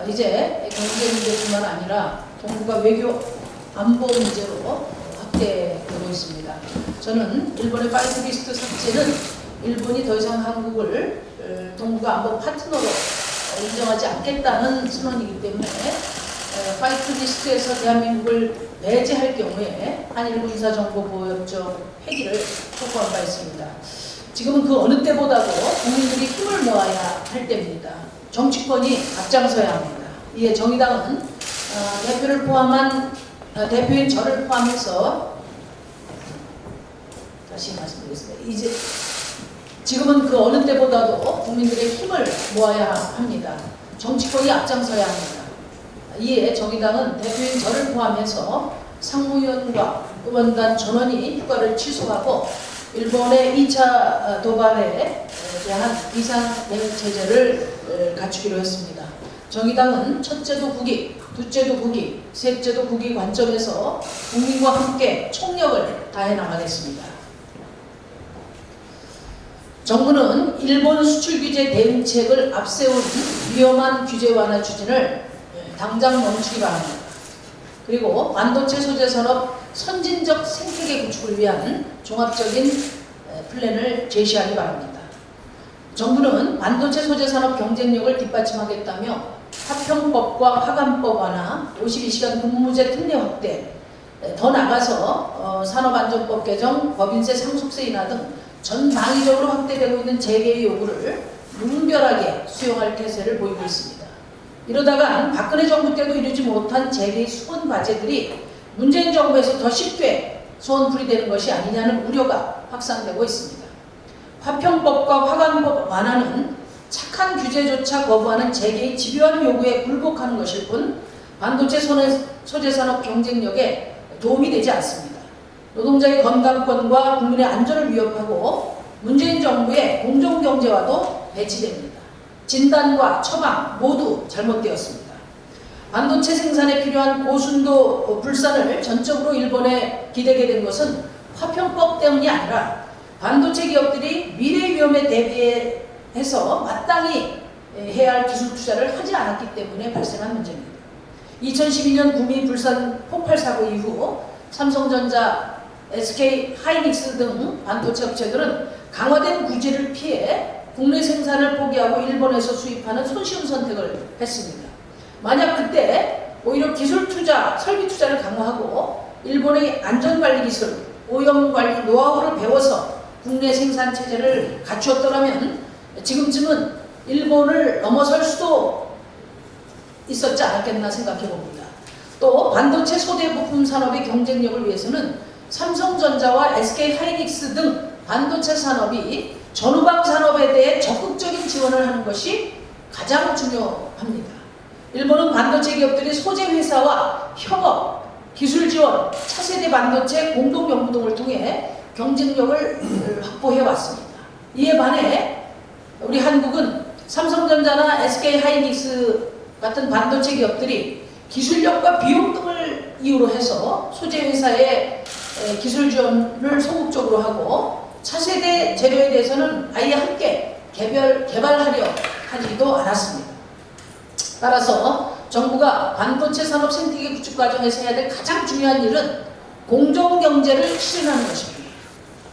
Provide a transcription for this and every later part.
이제 경제 문제뿐만 아니라 동북아 외교 안보 문제로 확대되고 있습니다. 저는 일본의 파이트리스트 삭제는 일본이 더 이상 한국을 동북아 안보 파트너로 인정하지 않겠다는 선언이기 때문에 파이트리스트에서 대한민국을 배제할 경우에 한일 군사정보보호협정 폐기를 촉구한 바 있습니다. 지금은 그 어느 때보다도 국민들이 힘을 모아야 할 때입니다. 정치권이 앞장서야 합니다. 이에 정의당은 대표를 포함한 대표인 저를 포함해서 다시 말씀드리겠습니다. 지금은 그 어느 때보다도 국민들의 힘을 모아야 합니다. 정치권이 앞장서야 합니다. 이에 정의당은 대표인 저를 포함해서 상무위원과 의원단 전원이 휴가를 취소하고 일본의 2차 도발에 대한 비상대응체제를 갖추기로 했습니다. 정의당은 첫째도 국익, 둘째도 국익, 셋째도 국익 관점에서 국민과 함께 총력을 다해 나가겠습니다. 정부는 일본 수출 규제 대응책을 앞세운 위험한 규제 완화 추진을 당장 멈추기 바랍니다. 그리고 반도체 소재 산업 선진적 생태계 구축을 위한 종합적인 플랜을 제시하기 바랍니다. 정부는 반도체 소재 산업 경쟁력을 뒷받침하겠다며 화평법과 화관법 완화, 52시간 근무제 특례 확대, 더 나아가서 산업안전법 개정, 법인세 상속세 인하 등 전방위적으로 확대되고 있는 재개의 요구를 무분별하게 수용할 태세를 보이고 있습니다. 이러다가 박근혜 정부 때도 이루지 못한 재개의 수원 과제들이 문재인 정부에서 더 쉽게 소원풀이되는 것이 아니냐는 우려가 확산되고 있습니다. 화평법과 화관법 완화는 착한 규제조차 거부하는 재개의 집요한 요구에 굴복하는 것일 뿐 반도체 소재산업 경쟁력에 도움이 되지 않습니다. 노동자의 건강권과 국민의 안전을 위협하고 문재인 정부의 공정경제와도 배치됩니다. 진단과 처방 모두 잘못되었습니다. 반도체 생산에 필요한 고순도 불산을 전적으로 일본에 기대게 된 것은 화평법 때문이 아니라 반도체 기업들이 미래 위험에 대비해서 마땅히 해야 할 기술 투자를 하지 않았기 때문에 발생한 문제입니다. 2012년 구미 불산 폭발 사고 이후 삼성전자, SK 하이닉스 등 반도체 업체들은 강화된 규제를 피해 국내 생산을 포기하고 일본에서 수입하는 손쉬운 선택을 했습니다. 만약 그때 오히려 기술 투자, 설비 투자를 강화하고 일본의 안전관리 기술, 오염관리 노하우를 배워서 국내 생산 체제를 갖추었더라면 지금쯤은 일본을 넘어설 수도 있었지 않았겠나 생각해 봅니다. 또 반도체 소재 부품 산업의 경쟁력을 위해서는 삼성전자와 SK 하이닉스 등 반도체 산업이 전후방 산업에 대해 적극적인 지원을 하는 것이 가장 중요합니다. 일본은 반도체 기업들이 소재 회사와 협업, 기술 지원, 차세대 반도체 공동 연구 등을 통해 경쟁력을 확보해 왔습니다. 이에 반해 우리 한국은 삼성전자나 SK 하이닉스 같은 반도체 기업들이 기술력과 비용 등을 이유로 해서 소재 회사의 기술 지원을 소극적으로 하고 차세대 재료에 대해서는 아예 함께 개발하려 하지도 않았습니다. 따라서 정부가 반도체 산업 생태계 구축 과정에서 해야 될 가장 중요한 일은 공정경제를 실현하는 것입니다.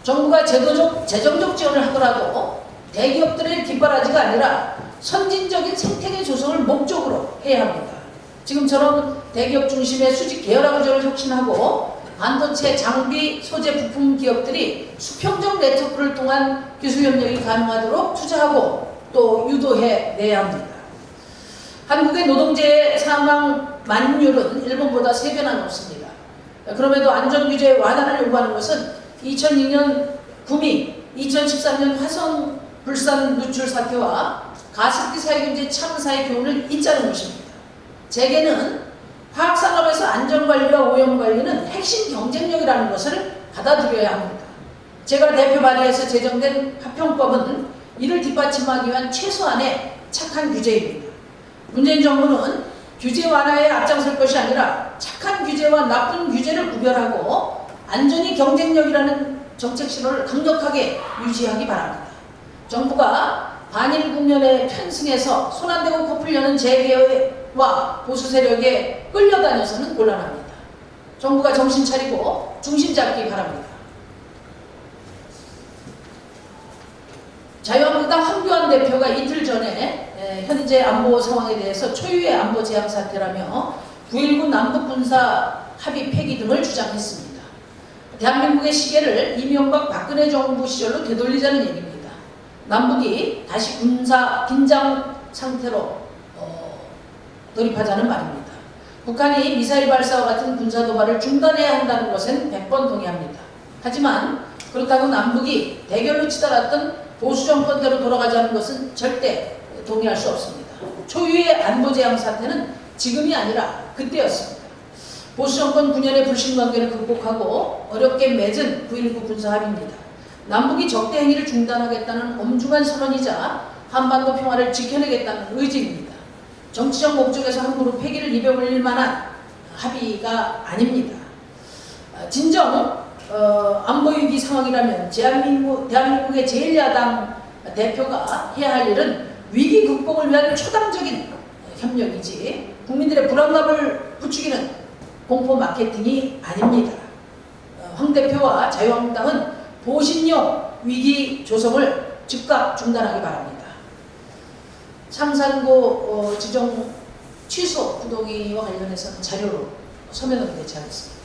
정부가 재정적 지원을 하더라도 대기업들의 뒷바라지가 아니라 선진적인 생태계 조성을 목적으로 해야 합니다. 지금처럼 대기업 중심의 수직 계열화 구조를 혁신하고 반도체 장비 소재 부품 기업들이 수평적 네트워크를 통한 기술 협력이 가능하도록 투자하고 또 유도해 내야 합니다. 한국의 노동자의 사망 만율은 일본보다 3배나 높습니다. 그럼에도 안전규제 완화를 요구하는 것은 2002년 구미, 2013년 화성 불산 누출 사태와 가습기 살균제 참사의 교훈을 잇자는 것입니다. 재계는 화학산업에서 안전관리와 오염관리는 핵심 경쟁력이라는 것을 받아들여야 합니다. 제가 대표 발의해서 제정된 화평법은 이를 뒷받침하기 위한 최소한의 착한 규제입니다. 문재인 정부는 규제 완화에 앞장설 것이 아니라 착한 규제와 나쁜 규제를 구별하고 안전이 경쟁력이라는 정책 신호를 강력하게 유지하기 바랍니다. 정부가 반일 국면에 편승해서 손 안 대고 코풀 여는 재계의 세력과 보수 세력에 끌려다녀서는 곤란합니다. 정부가 정신 차리고 중심 잡기 바랍니다. 자유한국당 황교안 대표가 이틀 전에 현재 안보 상황에 대해서 초유의 안보 재앙 사태라며 9.19 남북 군사 합의 폐기 등을 주장했습니다. 대한민국의 시계를 이명박 박근혜 정부 시절로 되돌리자는 얘기입니다. 남북이 다시 군사 긴장 상태로 돌입하자는 말입니다. 북한이 미사일 발사와 같은 군사 도발을 중단해야 한다는 것은 100번 동의합니다. 하지만 그렇다고 남북이 대결로 치달았던 보수 정권대로 돌아가자는 것은 절대 동의할 수 없습니다. 초유의 안보 재앙 사태는 지금이 아니라 그때였습니다. 보수 정권 9년의 불신관계를 극복하고 어렵게 맺은 9.19 군사합의입니다. 남북이 적대 행위를 중단하겠다는 엄중한 선언이자 한반도 평화를 지켜내겠다는 의지입니다. 정치적 목적에서 함부로 폐기를 입어버릴 만한 합의가 아닙니다. 진정 안보위기 상황이라면 대한민국의 제1야당 대표가 해야 할 일은 위기 극복을 위한 초당적인 협력이지 국민들의 불안감을 부추기는 공포 마케팅이 아닙니다. 황 대표와 자유한국당은 보신용 위기 조성을 즉각 중단하기 바랍니다. 상산고 지정 취소 부동의와 관련해서는 자료로 서면으로 대체하겠습니다.